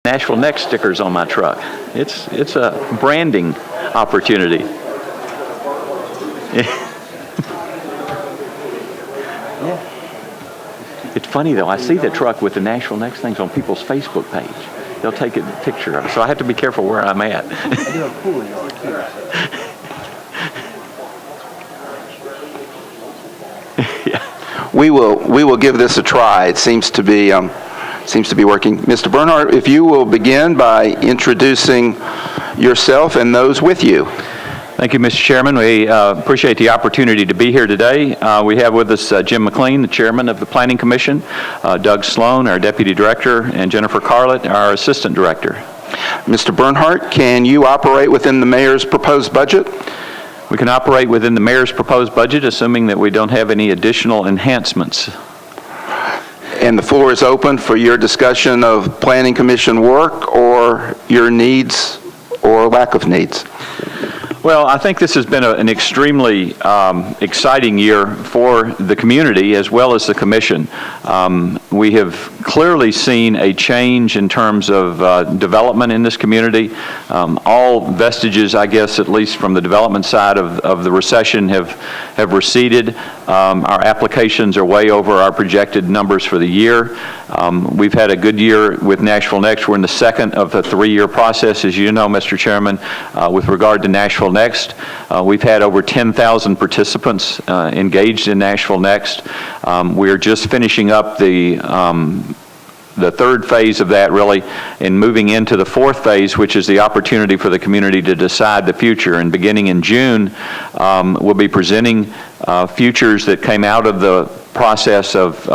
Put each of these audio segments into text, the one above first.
Nashville Next stickers on my truck. It's a branding opportunity. It's funny though, I see the truck with the Nashville Next things on people's Facebook page. They'll take a picture of it, so I have to be careful where I'm at. Yeah. We will give this a try. It seems to be working. Mr. Bernhardt, if you will begin by introducing yourself and those with you. Thank you, Mr. Chairman. We appreciate the opportunity to be here today. We have with us Jim McLean, the Chairman of the Planning Commission, Doug Sloan, our Deputy Director, and Jennifer Carlett, our Assistant Director. Mr. Bernhardt, can you operate within the Mayor's proposed budget? We can operate within the Mayor's proposed budget, assuming that we don't have any additional enhancements. And the floor is open for your discussion of Planning Commission work or your needs or lack of needs. Well, I think this has been an extremely exciting year for the community as well as the Commission. We have clearly seen a change in terms of development in this community. All vestiges, I guess, at least from the development side of the recession have receded. Our applications are way over our projected numbers for the year. We've had a good year with Nashville Next. We're in the second of the three-year process, as you know, Mr. Chairman, with regard to Nashville Next. We've had over 10,000 participants engaged in Nashville Next. We're just finishing up the third phase of that, really, and moving into the fourth phase, which is the opportunity for the community to decide the future. And beginning in June, we'll be presenting futures that came out of the process of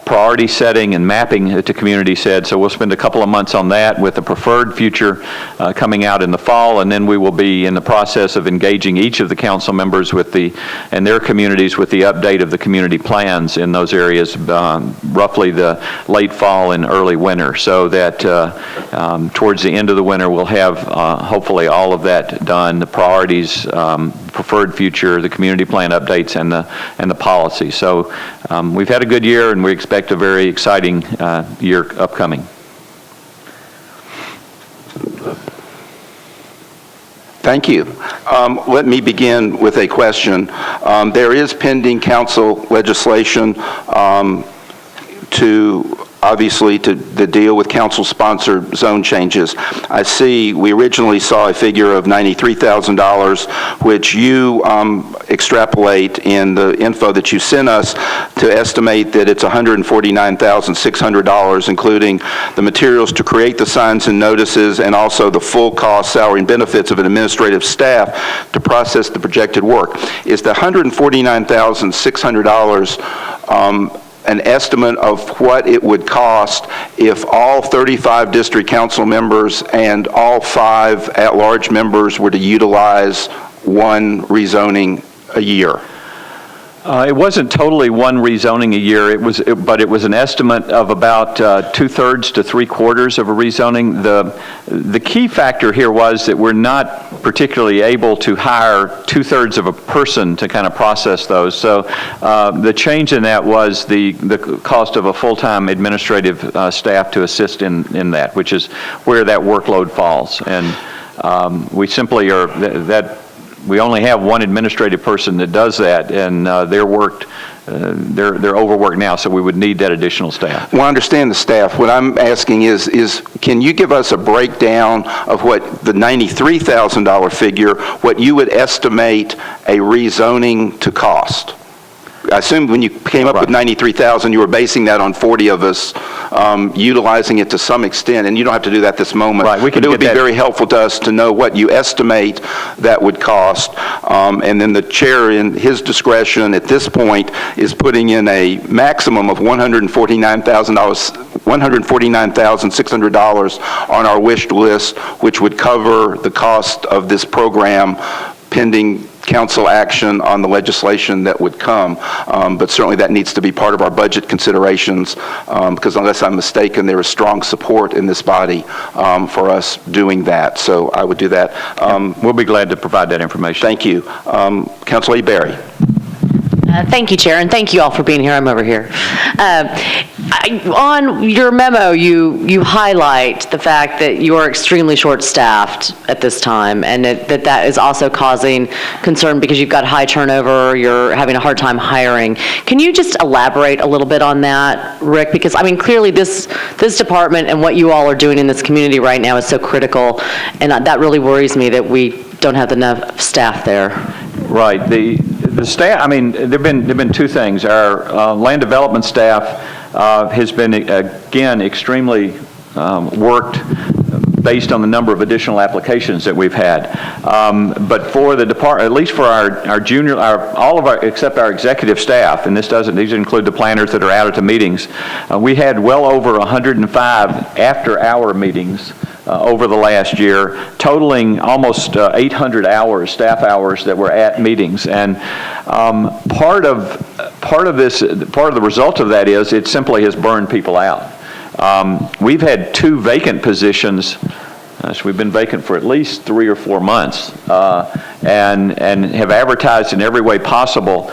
priority setting and mapping that the community said. So we'll spend a couple of months on that with the preferred future coming out in the fall, and then we will be in the process of engaging each of the council members and their communities with the update of the community plans in those areas, roughly the late fall and early winter, so that towards the end of the winter we'll have hopefully all of that done, the priorities, preferred future, the community plan updates, and the policy. So we've had a good year, and we expect a very exciting year upcoming. Thank you. Let me begin with a question. There is pending council legislation obviously to deal with council-sponsored zone changes. I see we originally saw a figure of $93,000, which you extrapolate in the info that you sent us to estimate that it's $149,600, including the materials to create the signs and notices and also the full cost, salary, and benefits of an administrative staff to process the projected work. Is the $149,600 an estimate of what it would cost if all 35 district council members and all 5 at-large members were to utilize one rezoning a year? It wasn't totally one rezoning a year, but it was an estimate of about 2/3 to 3/4 of a rezoning. The key factor here was that we're not particularly able to hire 2/3 of a person to kind of process those. So the change in that was the cost of a full-time administrative staff to assist in that, which is where that workload falls. And we simply are we only have one administrative person that does that, and they're overworked now, so we would need that additional staff. Well, I understand the staff. What I'm asking is can you give us a breakdown of what the $93,000 figure, what you would estimate a rezoning to cost? I assume when you came up with 93,000, you were basing that on 40 of us utilizing it to some extent, and you don't have to do that this moment. Right, but it would be very helpful to us to know what you estimate that would cost, and then the chair, in his discretion at this point, is putting in a maximum of $149,600 on our wish list, which would cover the cost of this program pending council action on the legislation that would come, but certainly that needs to be part of our budget considerations, because unless I'm mistaken, there is strong support in this body for us doing that. So I would do that. We'll be glad to provide that information. Thank you. Councilor Berry. Thank you, Chair, and thank you all for being here. I'm over here. On your memo, you highlight the fact that you are extremely short-staffed at this time, and that is also causing concern because you've got high turnover, you're having a hard time hiring. Can you just elaborate a little bit on that, Rick? Because, I mean, clearly this department and what you all are doing in this community right now is so critical, and that really worries me that we don't have enough staff there. Right. The staff, I mean, there've been two things. Our land development staff has been, again, extremely worked based on the number of additional applications that we've had. But for the department, at least for our junior, all of our, except our executive staff, and these include the planners that are out at the meetings, we had well over 105 after-hour meetings over the last year, totaling almost 800 hours, staff hours that were at meetings. And part of the result of that is it simply has burned people out. We've had 2 vacant positions. So we've been vacant for at least 3 or 4 months, and have advertised in every way possible.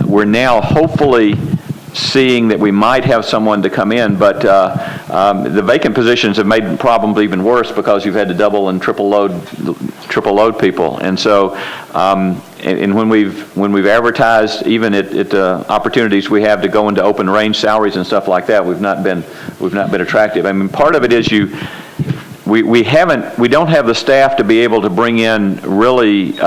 We're now hopefully seeing that we might have someone to come in, but the vacant positions have made the problem even worse because you've had to double and triple load people. And so, and when we've advertised, even at opportunities we have to go into open range salaries and stuff like that, we've not been attractive. I mean, part of it is we don't have the staff to be able to bring in really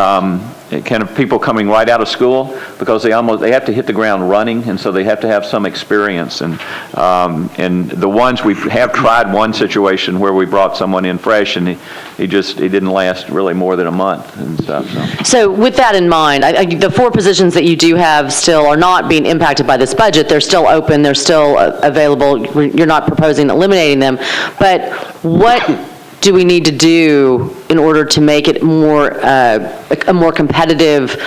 kind of people coming right out of school, because they have to hit the ground running, and so they have to have some experience. And the ones we have tried one situation where we brought someone in fresh, and he didn't last really more than a month and stuff. So with that in mind, the 4 positions that you do have still are not being impacted by this budget. They're still open. They're still available. You're not proposing eliminating them, but what do we need to do in order to make it more a more competitive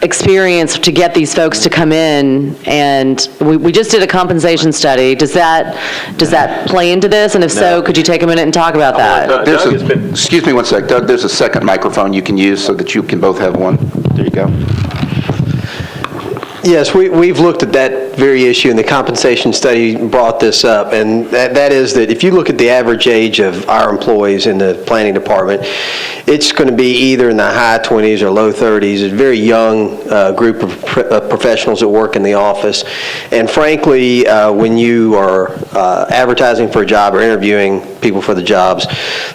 experience to get these folks to come in? And we just did a compensation study. Does that play into this? And if so, could you take a minute and talk about that? Excuse me one sec, Doug. There's a second microphone you can use so that you can both have one. There you go. Yes, we've looked at that very issue, and the compensation study brought this up, and that is that if you look at the average age of our employees in the planning department, it's going to be either in the high 20s or low 30s. It's a very young group of professionals that work in the office, and frankly, when you are advertising for a job or interviewing people for the jobs,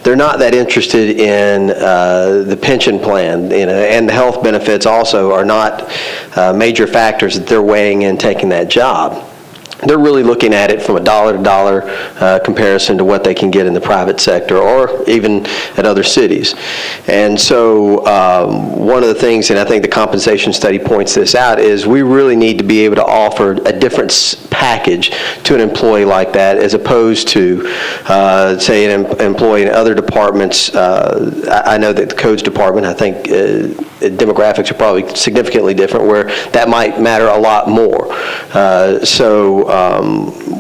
they're not that interested in the pension plan, and the health benefits also are not major factors that they're weighing in taking that job. They're really looking at it from a dollar-to-dollar comparison to what they can get in the private sector or even at other cities. And so one of the things, and I think the compensation study points this out, is we really need to be able to offer a different package to an employee like that, as opposed to, say, an employee in other departments. I know that the codes department, I think demographics are probably significantly different, where that might matter a lot more. So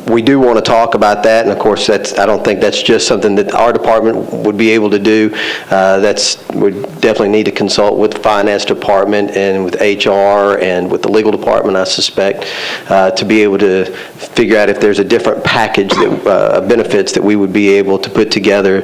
we do want to talk about that, and of course I don't think that's just something that our department would be able to do. We definitely need to consult with the finance department and with HR and with the legal department, I suspect, to be able to figure out if there's a different package of benefits that we would be able to put together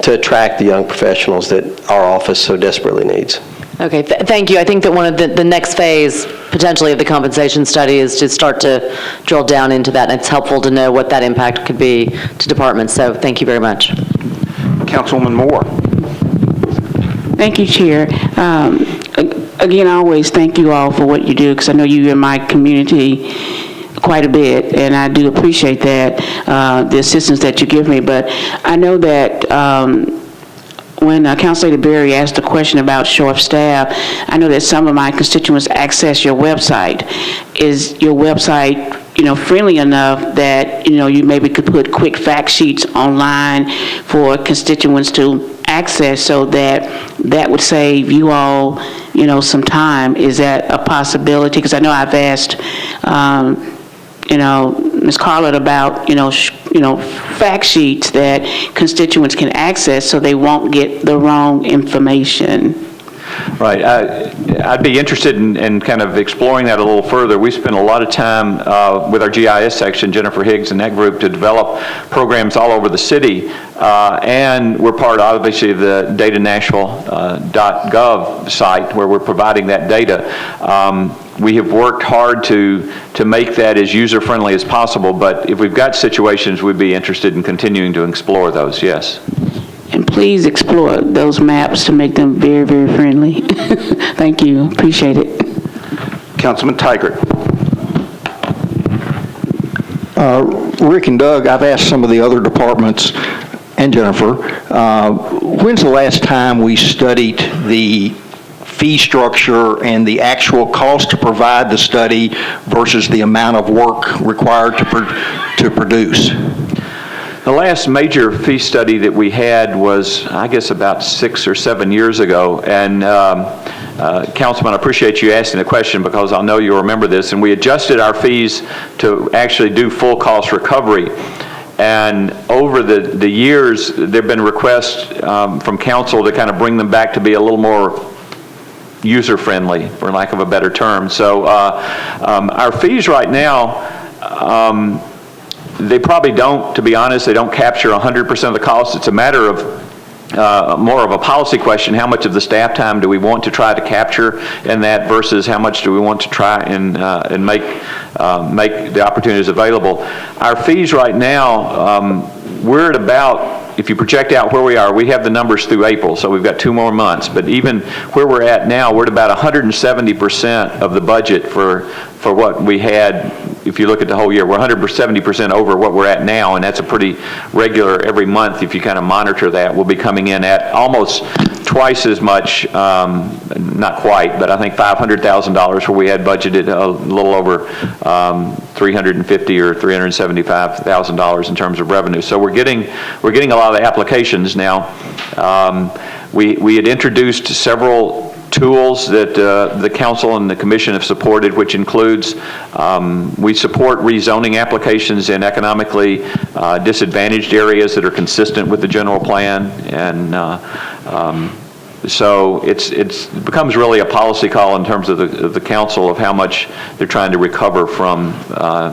to attract the young professionals that our office so desperately needs. Okay, thank you. I think that one of the next phase, potentially, of the compensation study is to start to drill down into that, and it's helpful to know what that impact could be to departments. So thank you very much. Councilwoman Moore. Thank you, Chair. Again, I always thank you all for what you do, because I know you're in my community quite a bit, and I do appreciate that, the assistance that you give me. But I know that when Councilor Berry asked the question about short staff, I know that some of my constituents access your website. Is your website, friendly enough that, you maybe could put quick fact sheets online for constituents to access, so that would save you all, some time? Is that a possibility? Because I know I've asked, Ms. Carlett about, fact sheets that constituents can access so they won't get the wrong information. Right. I'd be interested in kind of exploring that a little further. We spent a lot of time with our GIS section, Jennifer Higgs and that group, to develop programs all over the city. And we're part, obviously, of the datanashville.gov site where we're providing that data. We have worked hard to make that as user-friendly as possible, but if we've got situations, we'd be interested in continuing to explore those, yes. And please explore those maps to make them very, very friendly. Thank you. Appreciate it. Councilman Tigert. Rick and Doug, I've asked some of the other departments, and Jennifer, when's the last time we studied the fee structure and the actual cost to provide the study versus the amount of work required to produce? The last major fee study that we had was, I guess, about 6 or 7 years ago. And Councilman, I appreciate you asking the question because I know you'll remember this. And we adjusted our fees to actually do full cost recovery. And over the years, there have been requests from council to kind of bring them back to be a little more user-friendly, for lack of a better term. So our fees right now, they probably don't, to be honest, they don't capture 100% of the cost. It's a matter of more of a policy question. How much of the staff time do we want to try to capture in that versus how much do we want to try and make the opportunities available? Our fees right now, we're at about, if you project out where we are, we have the numbers through April, so we've got 2 more months. But even where we're at now, we're at about 170% of the budget for what we had. If you look at the whole year, we're 170% over what we're at now, and that's a pretty regular every month. If you kind of monitor that, we'll be coming in at almost twice as much, not quite, but I think $500,000 where we had budgeted a little over $350,000 or $375,000 in terms of revenue. So we're getting a lot of applications now. We had introduced several tools that the council and the commission have supported, which includes we support rezoning applications in economically disadvantaged areas that are consistent with the general plan, and so it becomes really a policy call in terms of the council of how much they're trying to recover from,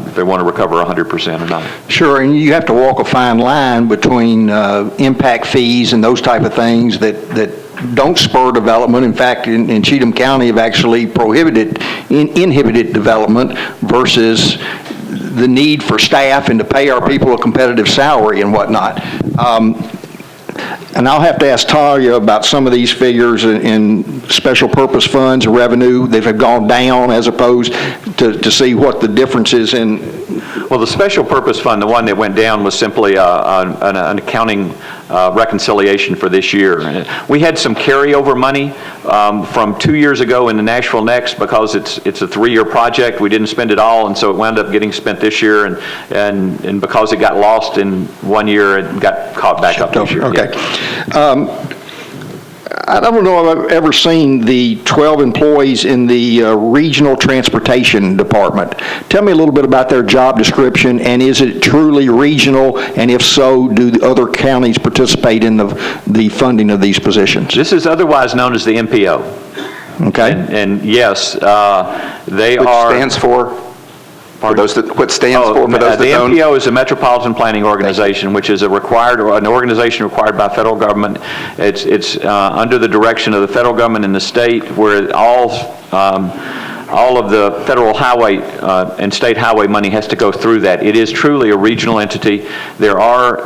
if they want to recover 100% or not. Sure, and you have to walk a fine line between impact fees and those type of things that don't spur development. In fact, in Cheatham County have actually inhibited development versus the need for staff and to pay our people a competitive salary and whatnot. And I'll have to ask Talia about some of these figures in special purpose funds or revenue that have gone down as opposed to see what the difference is in. Well, the special purpose fund, the one that went down, was simply an accounting reconciliation for this year. We had some carryover money from 2 years ago in the Nashville Next because it's a 3-year project. We didn't spend it all, and so it wound up getting spent this year, and because it got lost in 1 year, it got caught back up this year. Okay. Yeah. I don't know if I've ever seen the 12 employees in the Regional Transportation Department. Tell me a little bit about their job description, and is it truly regional, and if so, do the other counties participate in the funding of these positions? This is otherwise known as the MPO. Okay. And yes, they Which are... stands for? For those that, what stands for those that the don't? MPO is a Metropolitan Planning Organization, which is an organization required by federal government. It's under the direction of the federal government and the state, where all of the federal highway and state highway money has to go through that. It is truly a regional entity. There are,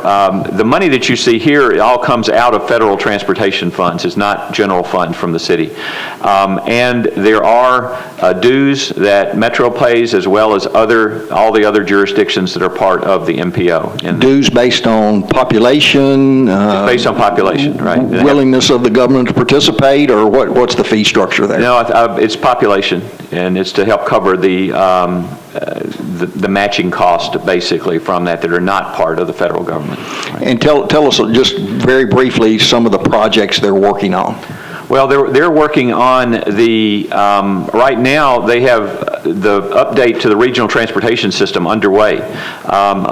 the money that you see here, it all comes out of federal transportation funds. It's not general fund from the city. And there are dues that Metro pays, as well as all the other jurisdictions that are part of the MPO. Dues based on population? Based on population, right. Willingness of the government to participate, or what's the fee structure there? No, it's population, and it's to help cover the matching cost, basically, from that are not part of the federal government. Right. And tell us just very briefly some of the projects they're working on. Well, they're working on the, right now they have the update to the regional transportation system underway,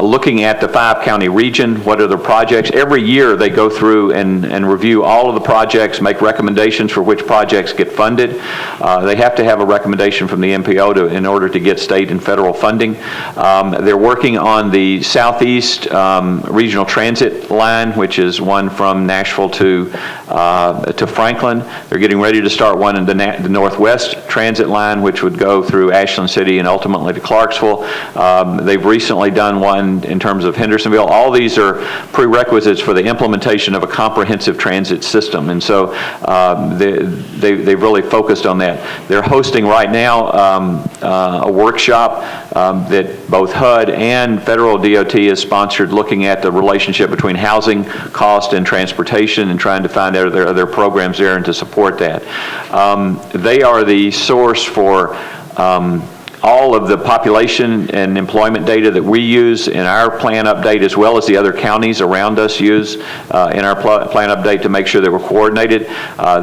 looking at the 5-county region, what are the projects. Every year they go through and review all of the projects, make recommendations for which projects get funded. They have to have a recommendation from the MPO in order to get state and federal funding. They're working on the Southeast Regional Transit line, which is one from Nashville to Franklin. They're getting ready to start one in the Northwest Transit line, which would go through Ashland City and ultimately to Clarksville. They've recently done one in terms of Hendersonville. All these are prerequisites for the implementation of a comprehensive transit system, and so they've really focused on that. They're hosting right now a workshop that both HUD and federal DOT has sponsored, looking at the relationship between housing cost and transportation and trying to find out are there programs there and to support that. They are the source for all of the population and employment data that we use in our plan update, as well as the other counties around us use in our plan update to make sure that we're coordinated.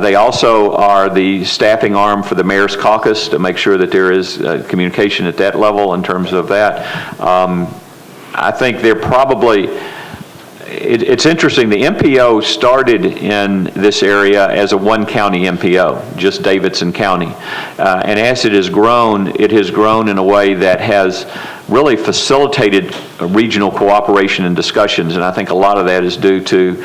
They also are the staffing arm for the Mayor's Caucus to make sure that there is communication at that level in terms of that. I think they're probably, it's interesting, the MPO started in this area as a one-county MPO, just Davidson County. And as it has grown in a way that has really facilitated regional cooperation and discussions, and I think a lot of that is due to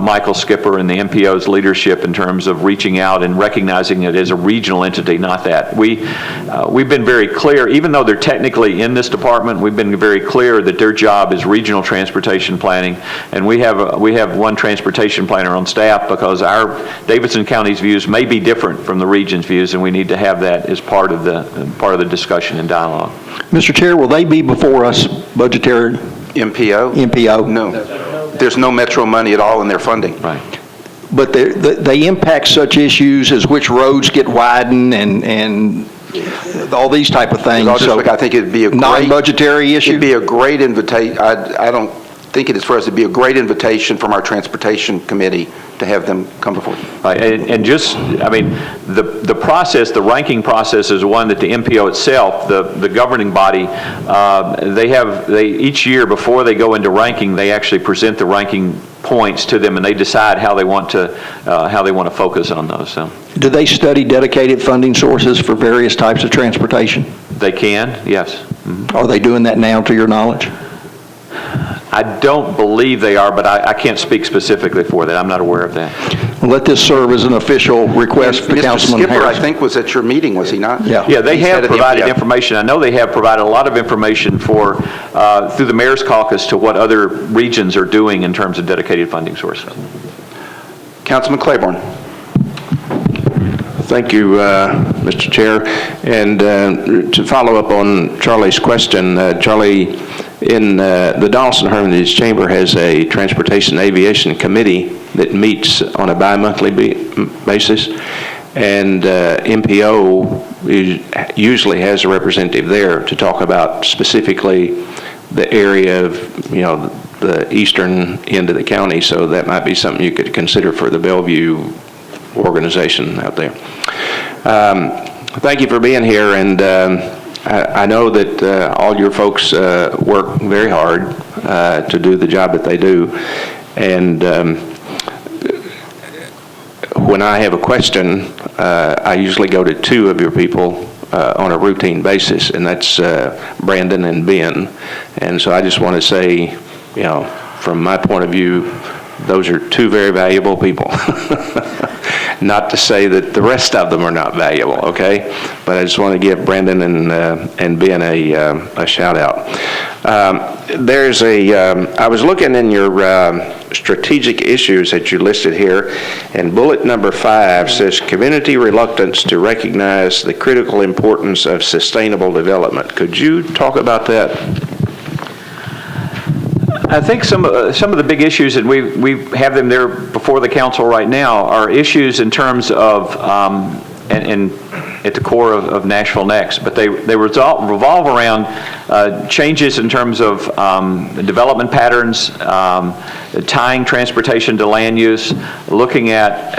Michael Skipper and the MPO's leadership in terms of reaching out and recognizing it as a regional entity, not that. We've been very clear, even though they're technically in this department, we've been very clear that their job is regional transportation planning, and we have one transportation planner on staff because our Davidson County's views may be different from the region's views, and we need to have that as part of the discussion and dialogue. Mr. Chair, will they be before us budgetary? MPO? MPO? No. There's no metro money at all in their funding. Right. But they impact such issues as which roads get widened and all these type of things. So I think it'd be a great non-budgetary issue? It'd be a great invitation. I don't think it is for us. It'd be a great invitation from our transportation committee to have them come before you. Right, and just, I mean, the process, the ranking process is one that the MPO itself, the governing body, they each year before they go into ranking, they actually present the ranking points to them, and they decide how they want to focus on those. So. Do they study dedicated funding sources for various types of transportation? They can, yes. Mm-hmm. Are they doing that now, to your knowledge? I don't believe they are, but I can't speak specifically for that. I'm not aware of that. Well, let this serve as an official request to Councilman Mr. Skipper, Harrison. I think, was at your meeting, was he not? Yeah. Yeah, they He have said at the provided MPO. information. I know they have provided a lot of information for through the Mayor's Caucus to what other regions are doing in terms of dedicated funding sources. Councilman Claiborne. Thank you, Mr. Chair. And to follow up on Charlie's question, Charlie, in the Donaldson Hermitage Chamber has a Transportation Aviation Committee that meets on a bi-monthly basis, and MPO usually has a representative there to talk about specifically the area of, the eastern end of the county, so that might be something you could consider for the Bellevue organization out there. Thank you for being here, and I know that all your folks work very hard to do the job that they do, and when I have a question, I usually go to two of your people on a routine basis, and that's Brandon and Ben. And so I just want to say, from my point of view, those are two very valuable people. Not to say that the rest of them are not valuable, okay? But I just want to give Brandon and Ben a shout out. I was looking in your strategic issues that you listed here, and bullet number 5 says community reluctance to recognize the critical importance of sustainable development. Could you talk about that? I think some of the big issues, and we have them there before the council right now, are issues in terms of, and at the core of Nashville Next, but they revolve around changes in terms of development patterns, tying transportation to land use, looking at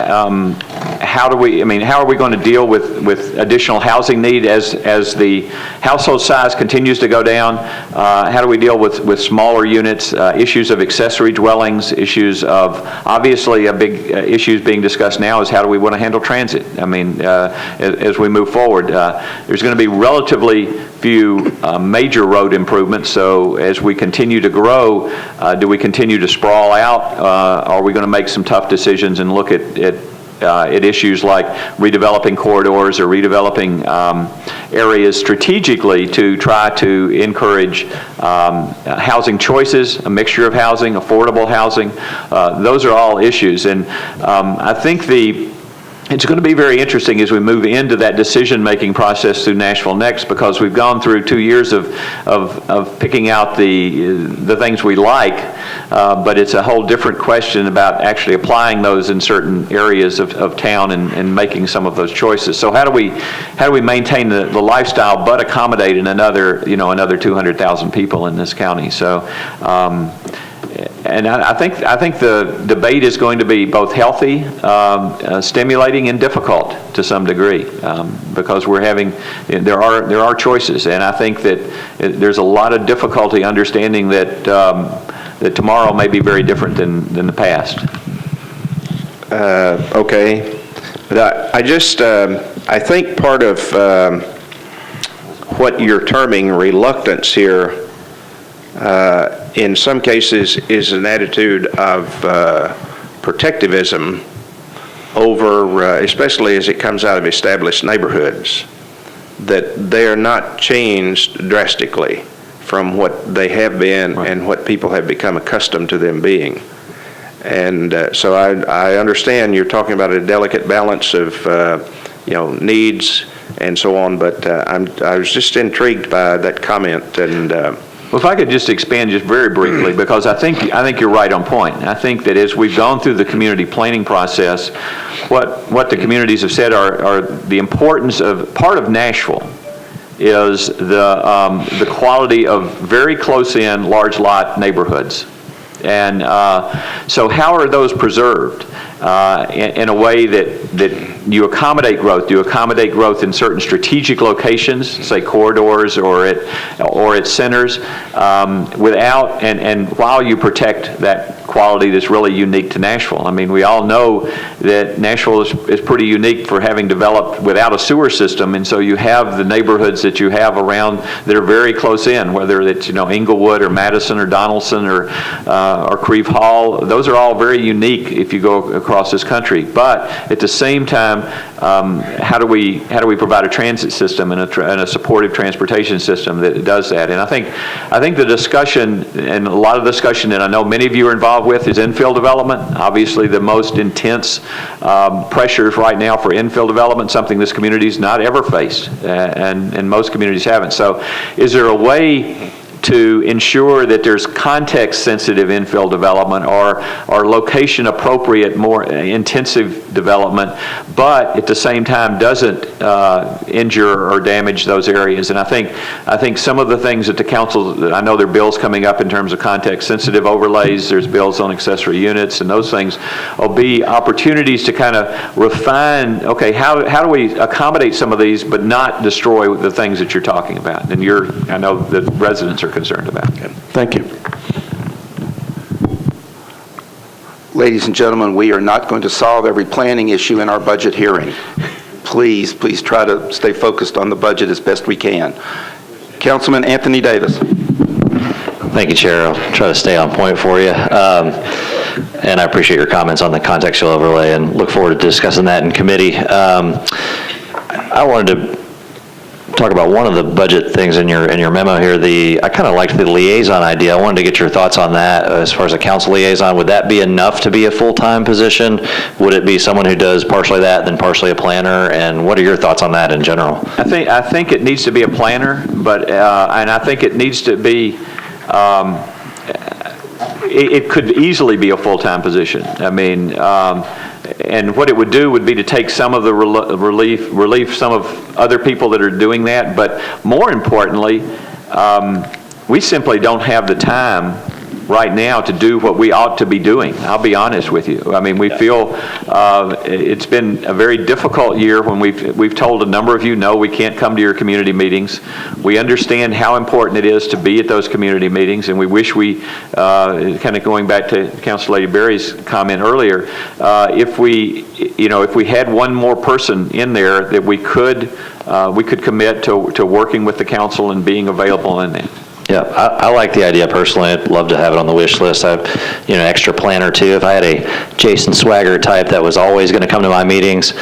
how are we going to deal with additional housing need as the household size continues to go down? How do we deal with smaller units, issues of accessory dwellings, issues of, obviously a big issue being discussed now is how do we want to handle transit? As we move forward, there's going to be relatively few major road improvements, so as we continue to grow, do we continue to sprawl out? Are we going to make some tough decisions and look at issues like redeveloping corridors or redeveloping areas strategically to try to encourage housing choices, a mixture of housing, affordable housing? Those are all issues, and I think it's going to be very interesting as we move into that decision-making process through Nashville Next, because we've gone through 2 years of picking out the things we like, but it's a whole different question about actually applying those in certain areas of town and making some of those choices. So how do we maintain the lifestyle but accommodate another 200,000 people in this county? So. And I think the debate is going to be both healthy, stimulating, and difficult to some degree, because there are choices, and I think that there's a lot of difficulty understanding that tomorrow may be very different than the past. Okay, but I think part of what you're terming reluctance here in some cases is an attitude of protectivism over, especially as it comes out of established neighborhoods, that they are not changed drastically from what they have been right. and what people have become accustomed to them being. And so I understand you're talking about a delicate balance of needs and so on, but I was just intrigued by that comment. And well, if I could just expand just very briefly, because I think you're right on point. I think that as we've gone through the community planning process, what the communities have said are the importance of part of Nashville is the quality of very close in large lot neighborhoods. And so how are those preserved in a way that you accommodate growth? Do you accommodate growth in certain strategic locations, say corridors or at centers, without and while you protect that quality that's really unique to Nashville? I mean, we all know that Nashville is pretty unique for having developed without a sewer system, and so you have the neighborhoods that you have around that are very close in, whether it's Inglewood or Madison or Donaldson or Creve Hall. Those are all very unique if you go across this country. But at the same time, how do we provide a transit system and a supportive transportation system that does that? And I think the discussion, and a lot of discussion that I know many of you are involved with, is infill development. Obviously, the most intense pressures right now for infill development, something this community's not ever faced, and most communities haven't. So, is there a way to ensure that there's context-sensitive infill development or location appropriate, more intensive development, but at the same time doesn't injure or damage those areas? And I think some of the things that the council, I know there are bills coming up in terms of context-sensitive overlays, there's bills on accessory units, and those things will be opportunities to kind of refine, okay, how do we accommodate some of these but not destroy the things that you're talking about? And I know the residents are concerned about. Thank you. Ladies and gentlemen, we are not going to solve every planning issue in our budget hearing. Please try to stay focused on the budget as best we can. Councilman Anthony Davis. Thank you, Chair. I'll try to stay on point for you. And I appreciate your comments on the contextual overlay and look forward to discussing that in committee. I wanted to talk about one of the budget things in your memo here. I kind of liked the liaison idea. I wanted to get your thoughts on that as far as a council liaison. Would that be enough to be a full-time position? Would it be someone who does partially that, then partially a planner? And what are your thoughts on that in general? I think it needs to be a planner, but and I think it needs to be. It could easily be a full-time position. I mean, and what it would do would be to take some of the relief some of other people that are doing that, but more importantly, we simply don't have the time right now to do what we ought to be doing. I'll be honest with you. I mean, we feel it's been a very difficult year when we've told a number of you, no, we can't come to your community meetings. We understand how important it is to be at those community meetings, and we wish we, kind of going back to Councilor Lady Berry's comment earlier, if we had one more person in there that we could commit to working with the council and being available in that. Yeah, I like the idea personally. I'd love to have it on the wish list. I've, an extra plan or two. If I had a Jason Swagger type that was always going to come to my meetings,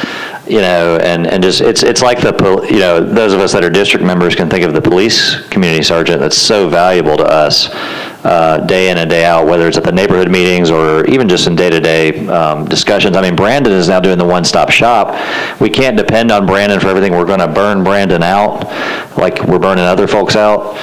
and just, it's like those of us that are district members can think of the police community sergeant that's so valuable to us day in and day out, whether it's at the neighborhood meetings or even just in day-to-day discussions. I mean, Brandon is now doing the one-stop shop. We can't depend on Brandon for everything. We're going to burn Brandon out like we're burning other folks out.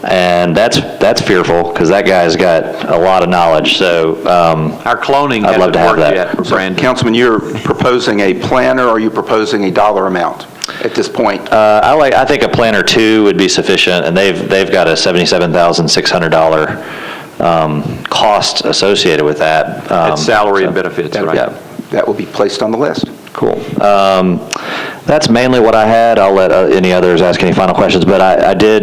And that's fearful because that guy's got a lot of knowledge. So our cloning I'd love hasn't to have worked that. yet for Brandon. Councilman, you're proposing a plan, or are you proposing a dollar amount at this point? I think a plan or two would be sufficient, and they've got a $77,600 cost associated with that. It's salary and benefits, right? Yeah. That will be placed on the list. Cool. That's mainly what I had. I'll let any others ask any final questions, but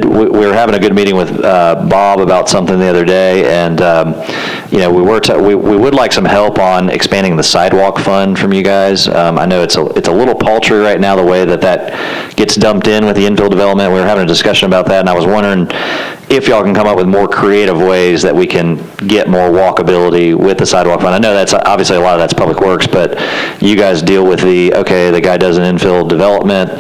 we were having a good meeting with Bob about something the other day, and we would like some help on expanding the sidewalk fund from you guys. I know it's a little paltry right now the way that gets dumped in with the infill development. We were having a discussion about that, and I was wondering if y'all can come up with more creative ways that we can get more walkability with the sidewalk fund. I know that's obviously a lot of that's public works, but you guys deal with the guy does an infill development.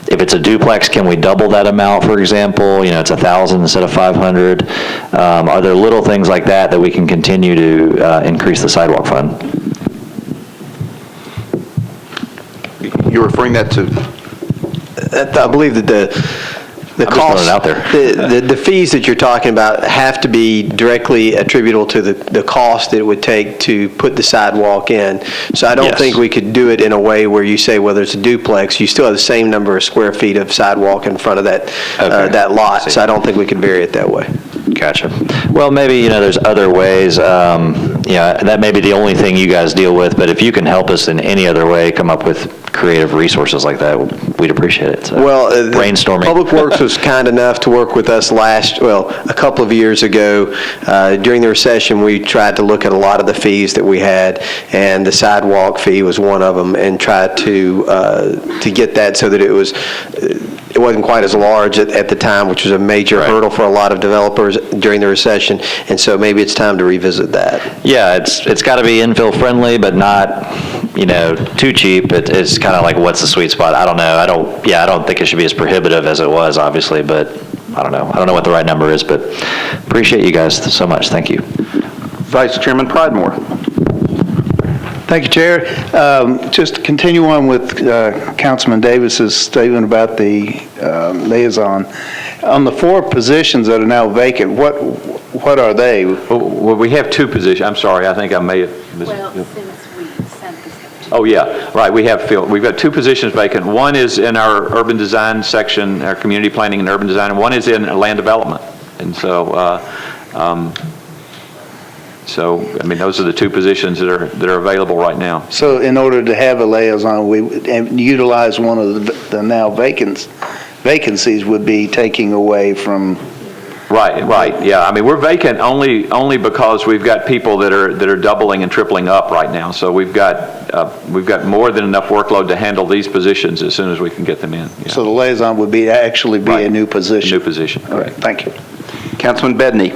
If it's a duplex, can we double that amount, for example? It's 1,000 instead of 500. Are there little things like that we can continue to increase the sidewalk fund? You're referring that to? I believe that the I'm just throwing it out there. the fees that you're talking about have to be directly attributable to the cost that it would take to put the sidewalk in. So I don't Yes. think we could do it in a way where you say, whether it's a duplex, you still have the same number of square feet of sidewalk in front of that that lot. So I don't think we could vary it that way. Gotcha. Well, maybe, there's other ways. That may be the only thing you guys deal with, but if you can help us in any other way, come up with creative resources like that, we'd appreciate it. So, brainstorming. Public Works was kind enough to work with us a couple of years ago. During the recession, we tried to look at a lot of the fees that we had, and the sidewalk fee was one of them, and tried to get that so that it wasn't quite as large at the time, which was a major hurdle for a lot of developers during the recession, and so maybe it's time to revisit that. Yeah, it's got to be infill friendly, but not, too cheap. It's kind of like, what's the sweet spot? I don't know. I don't think it should be as prohibitive as it was, obviously, but I don't know. I don't know what the right number is, but appreciate you guys so much. Thank you. Vice Chairman Pridemore. Thank you, Chair. Just to continue on with Councilman Davis's statement about the liaison. On the 4 positions that are now vacant, what are they? Well, we have 2 positions. I'm sorry, I think I may have. Well, since we sent this up to. Oh, yeah, right, we've got 2 positions vacant. One is in our urban design section, our community planning and urban design, and one is in land development. And so, those are the 2 positions that are available right now. So in order to have a liaison, we utilize one of the now vacancies would be taking away from. Right, yeah. We're vacant only because we've got people that are doubling and tripling up right now. So we've got more than enough workload to handle these positions as soon as we can get them in. Yeah. So the liaison would be actually a new position. New position. All right, thank you. Councilman Bedney.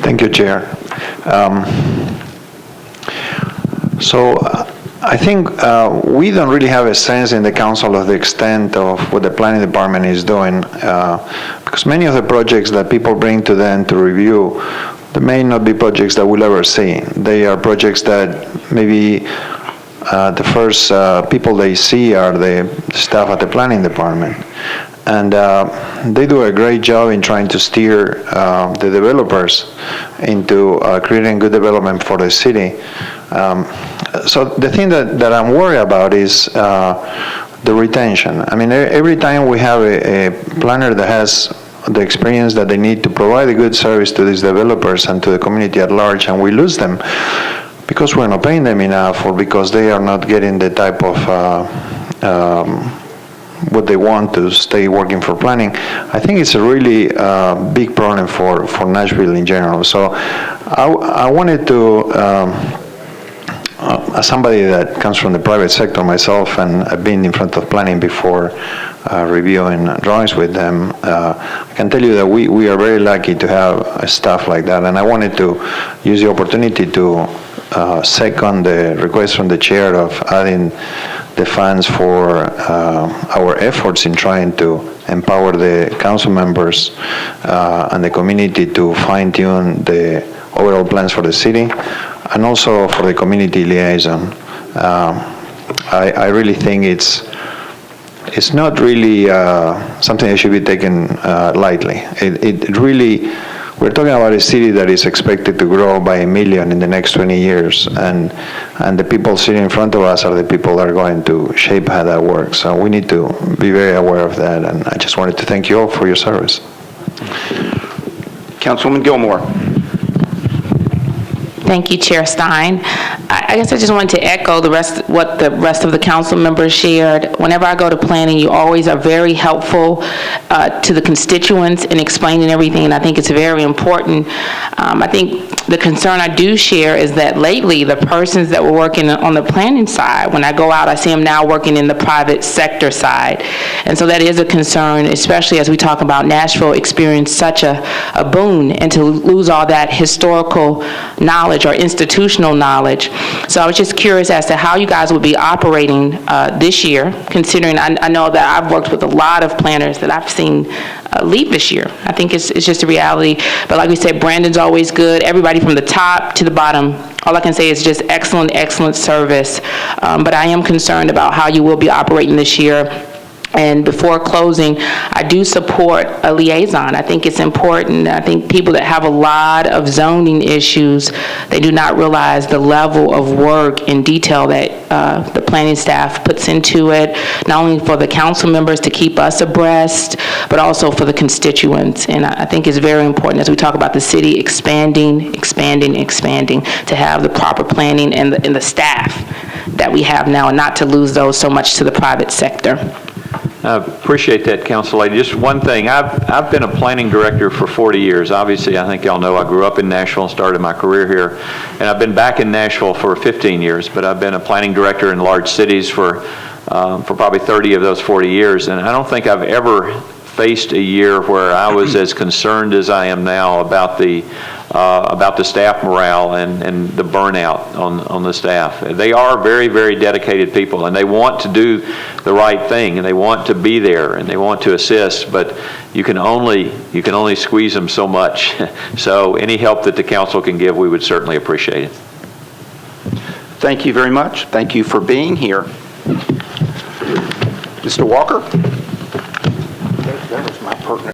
Thank you, Chair. I think we don't really have a sense in the council of the extent of what the planning department is doing, because many of the projects that people bring to them to review, they may not be projects that we'll ever see. They are projects that maybe the first people they see are the staff at the planning department. And they do a great job in trying to steer the developers into creating good development for the city. So the thing that I'm worried about is the retention. Every time we have a planner that has the experience that they need to provide a good service to these developers and to the community at large, and we lose them because we're not paying them enough or because they are not getting the type of what they want to stay working for planning. I think it's a really big problem for Nashville in general. So I wanted to, as somebody that comes from the private sector myself, and I've been in front of planning before reviewing drawings with them, I can tell you that we are very lucky to have staff like that, and I wanted to use the opportunity to second the request from the chair of adding the funds for our efforts in trying to empower the council members and the community to fine-tune the overall plans for the city, and also for the community liaison. I really think it's not really something that should be taken lightly. It really, we're talking about a city that is expected to grow by 1 million in the next 20 years, and the people sitting in front of us are the people that are going to shape how that works. So we need to be very aware of that, and I just wanted to thank you all for your service. Councilwoman Gilmore. Thank you, Chair Stein. I guess I just wanted to echo what the rest of the council members shared. Whenever I go to planning, you always are very helpful to the constituents in explaining everything, and I think it's very important. I think the concern I do share is that lately, the persons that were working on the planning side, when I go out, I see them now working in the private sector side. And so that is a concern, especially as we talk about Nashville experienced such a boon, and to lose all that historical knowledge or institutional knowledge. So I was just curious as to how you guys would be operating this year, considering I know that I've worked with a lot of planners that I've seen leave this year. I think it's just a reality. But like we said, Brandon's always good. Everybody from the top to the bottom, all I can say is just excellent, excellent service. But I am concerned about how you will be operating this year. And before closing, I do support a liaison. I think it's important. I think people that have a lot of zoning issues, they do not realize the level of work and detail that the planning staff puts into it, not only for the council members to keep us abreast, but also for the constituents. And I think it's very important as we talk about the city expanding, to have the proper planning and the staff that we have now, and not to lose those so much to the private sector. I appreciate that, Council Lady. Just one thing, I've been a planning director for 40 years. Obviously, I think y'all know I grew up in Nashville and started my career here. And I've been back in Nashville for 15 years, but I've been a planning director in large cities for probably 30 of those 40 years. And I don't think I've ever faced a year where I was as concerned as I am now about the staff morale and the burnout on the staff. They are very, very dedicated people, and they want to do the right thing, and they want to be there, and they want to assist, but you can only squeeze them so much. So any help that the council can give, we would certainly appreciate it. Thank you very much. Thank you for being here. Mr. Walker? That was my pertinent.